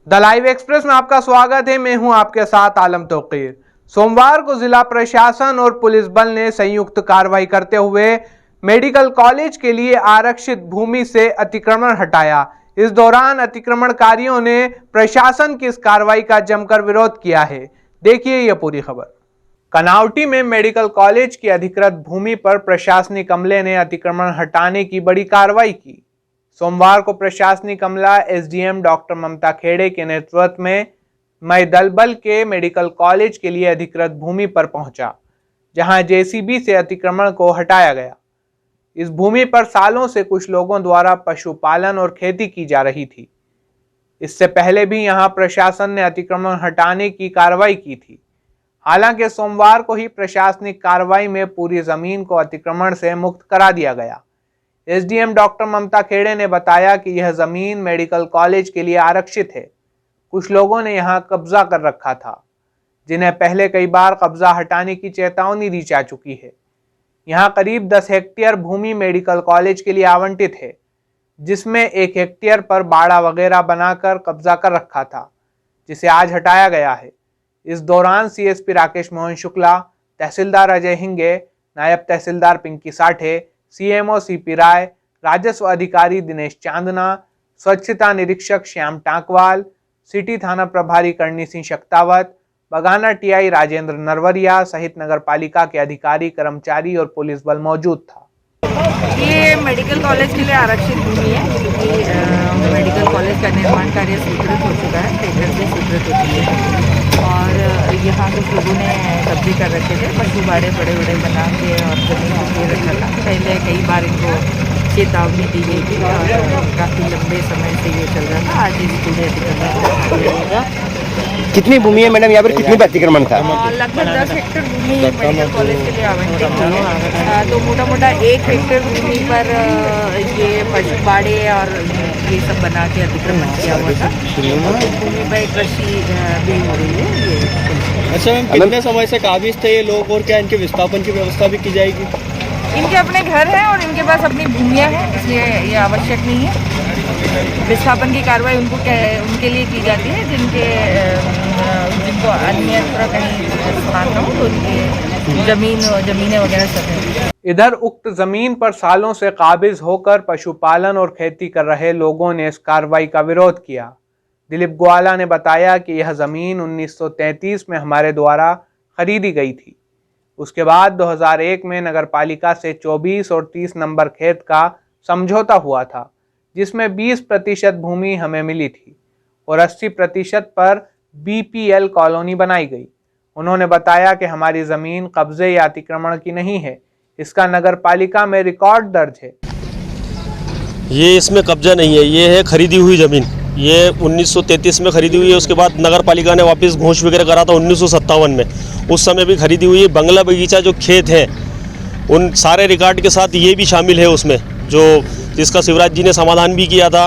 The live express में आपका स्वागत है। मैं हूं आपके साथ आलम तौकीर। सोमवार को जिला प्रशासन और पुलिस बल ने संयुक्त कार्रवाई करते हुए मेडिकल कॉलेज के लिए आरक्षित भूमि से अतिक्रमण हटाया। इस दौरान अतिक्रमणकारियों ने प्रशासन की इस कार्रवाई का जमकर विरोध किया है। देखिए यह पूरी खबर। कनावटी में मेडिकल कॉलेज की अधिकृत भूमि पर प्रशासनिक अमले ने अतिक्रमण हटाने की बड़ी कार्रवाई की। सोमवार को प्रशासनिक अमला एसडीएम डॉक्टर ममता खेड़े के नेतृत्व में मई दल बल के मेडिकल कॉलेज के लिए अधिकृत भूमि पर पहुंचा, जहां जेसीबी से अतिक्रमण को हटाया गया। इस भूमि पर सालों से कुछ लोगों द्वारा पशुपालन और खेती की जा रही थी। इससे पहले भी यहां प्रशासन ने अतिक्रमण हटाने की कार्रवाई की थी। हालांकि सोमवार को ही प्रशासनिक कार्रवाई में पूरी जमीन को अतिक्रमण से मुक्त करा दिया गया। एसडीएम डॉक्टर ममता खेड़े ने बताया कि यह जमीन मेडिकल कॉलेज के लिए आरक्षित है। कुछ लोगों ने यहां कब्जा कर रखा था, जिन्हें पहले कई बार कब्जा हटाने की चेतावनी दी जा चुकी है। यहां करीब 10 हेक्टेयर भूमि मेडिकल कॉलेज के लिए आवंटित है, जिसमें 1 हेक्टेयर पर बाड़ा वगैरह बनाकर कब्जा कर रखा था, जिसे आज हटाया गया है। इस दौरान सीएसपी राकेश मोहन शुक्ला, तहसीलदार अजय हिंगे, नायब तहसीलदार पिंकी साठे, सीएमओ सीपी राय, राजस्व अधिकारी दिनेश चांदना, स्वच्छता निरीक्षक श्याम टांकवाल, सिटी थाना प्रभारी करणी सिंह शक्तावत, बगाना टीआई राजेंद्र नरवरिया सहित नगर पालिका के अधिकारी, कर्मचारी और पुलिस बल मौजूद था। ये मेडिकल कॉलेज के लिए आरक्षित भूमि है, क्योंकि मेडिकल कॉलेज का निर्माण कार्य स्वीकृत हो चुका है, टेंडर से स्वीकृत हो चुकी है। और यहाँ कुछ लोगों ने कब्जे कर रखे थे, पशु बाड़े बड़े बड़े बना के और जमीन दे रखा था। पहले कई बार इनको चेतावनी दी गई थी और काफ़ी लंबे समय से ये चल रहा था। आज इस पूरे अतिक्रमण कितनी भूमि है मैडम, यहाँ पर कितनी अतिक्रमण था? लगभग 10 हेक्टेयर भूमि मेडिकल कॉलेज के लिए आवंटित है। तो मोटा मोटा 1 हेक्टेयर भूमि पर ये पशु बाड़े और ये सब बना के अतिक्रमण किया हुआ था। भूमि पर कृषि भी हो रही है। ये अच्छा मैम, कितने समय से काबिज थे ये लोग और क्या इनके विस्थापन की व्यवस्था भी की जाएगी? इनके अपने घर हैं और इनके पास अपनी भूमियाँ हैं, इसलिए ये आवश्यक नहीं है। विस्थापन की कार्रवाई उनके लिए की जाती है जिनको अन्यत्र कहीं स्थान न हो, तो उनकी जमीनें वगैरह सब है। इधर उक्त जमीन पर सालों से काबिज होकर पशुपालन और खेती कर रहे लोगों ने इस कार्रवाई का विरोध किया। दिलीप ग्वाला ने बताया कि यह जमीन 1933 में हमारे द्वारा खरीदी गई थी। उसके बाद 2001 में नगर पालिका से 24 और 30 नंबर खेत का समझौता हुआ था, जिसमें 20% भूमि हमें मिली थी और 80% पर बीपीएल कॉलोनी बनाई गई। उन्होंने बताया कि हमारी जमीन कब्जे या अतिक्रमण की नहीं है, इसका नगर पालिका में रिकॉर्ड दर्ज है। ये इसमें कब्जा नहीं है, ये है खरीदी हुई ज़मीन। ये 1933 में खरीदी हुई है। उसके बाद नगर पालिका ने वापस घोष वगैरह करा था 1957 में, उस समय भी खरीदी हुई है। बंगला बगीचा जो खेत हैं उन सारे रिकॉर्ड के साथ ये भी शामिल है उसमें, जो जिसका शिवराज जी ने समाधान भी किया था।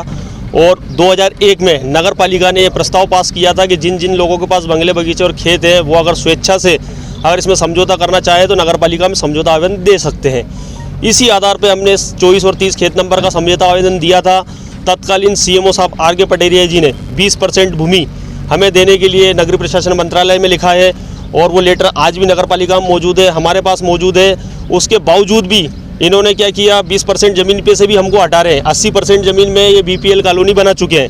और 2001 में नगर पालिका ने ये प्रस्ताव पास किया था कि जिन जिन लोगों के पास बंगले बगीचे और खेत हैं वो अगर स्वेच्छा से अगर इसमें समझौता करना चाहे तो नगर पालिका में समझौता आवेदन दे सकते हैं। इसी आधार पे हमने 24 और 30 खेत नंबर का समझौता आवेदन दिया था। तत्कालीन सीएमओ साहब आर के पटेरिया जी ने 20% भूमि हमें देने के लिए नगरीय प्रशासन मंत्रालय में लिखा है और वो लेटर आज भी नगर पालिका में मौजूद है, हमारे पास मौजूद है। उसके बावजूद भी इन्होंने क्या किया, 20% ज़मीन पे से भी हमको हटा रहे हैं। 80% ज़मीन में ये बीपीएल कॉलोनी बना चुके हैं,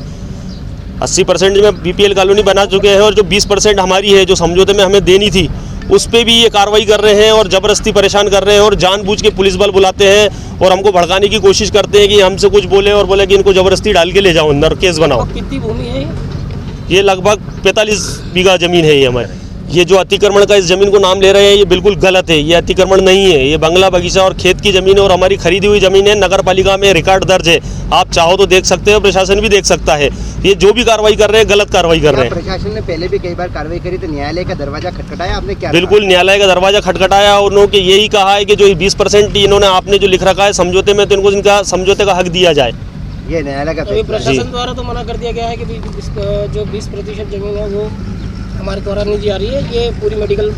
80% में बीपीएल कॉलोनी बना चुके हैं और जो 20% हमारी है जो समझौते में हमें देनी थी उस पर भी ये कार्रवाई कर रहे हैं और ज़बरदस्ती परेशान कर रहे हैं और जानबूझ के पुलिस बल बुलाते हैं और हमको भड़काने की कोशिश करते हैं कि हमसे कुछ बोले और बोले कि इनको ज़बरदस्ती डाल के ले जाओ अंदर, केस बनाओ। कितनी भूमि है ये? लगभग 45 बीघा ज़मीन है ये हमारी। ये जो अतिक्रमण का इस ज़मीन को नाम ले रहे हैं ये बिल्कुल गलत है, ये अतिक्रमण नहीं है। ये बंगला बगीचा और खेत की ज़मीन है और हमारी खरीदी हुई ज़मीन है। नगर पालिका में रिकॉर्ड दर्ज है, आप चाहो तो देख सकते हो, प्रशासन भी देख सकता है। ये जो भी कार्रवाई कर रहे हैं गलत कार्रवाई कर रहे हैं। प्रशासन ने पहले भी कई बार कार्रवाई करी, तो न्यायालय का दरवाजा खटखटाया आपने? क्या बिल्कुल न्यायालय का दरवाजा खटखटाया। उन्होंने यही कहा है कि जो 20% इन्होंने आपने जो लिख रखा है समझौते में, तो इनको इनका समझौते का हक दिया जाए। ये न्यायालय का प्रशासन द्वारा तो मना कर दिया गया है कि जो 20% जमीन है वो हमारे द्वारा नहीं जा रही है, ये पूरी मेडिकल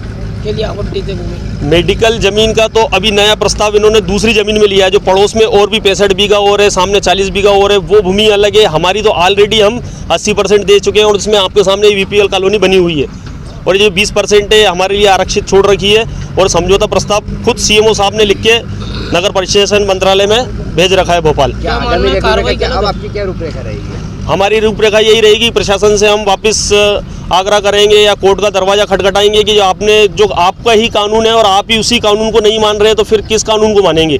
के लिए आवंटित है भूमि? मेडिकल ज़मीन का तो अभी नया प्रस्ताव इन्होंने दूसरी ज़मीन में लिया है, जो पड़ोस में और भी 65 बीघा और है, सामने 40 बीघा और है, वो भूमि अलग है। हमारी तो ऑलरेडी हम 80% दे चुके हैं और उसमें आपके सामने वीपीएल कॉलोनी बनी हुई है, और ये 20% है हमारे लिए आरक्षित छोड़ रखी है। और समझौता प्रस्ताव खुद सीएमओ साहब ने लिख के नगर प्रशासन मंत्रालय में भेज रखा है भोपाल। क्या आगामी कार्रवाई अब आपकी क्या रूपरेखा रहेगी? हमारी रूपरेखा यही रहेगी, प्रशासन से हम वापस आग्रह करेंगे या कोर्ट का दरवाज़ा खटखटाएंगे कि जो आपका ही कानून है और आप ही उसी कानून को नहीं मान रहे, तो फिर किस कानून को मानेंगे।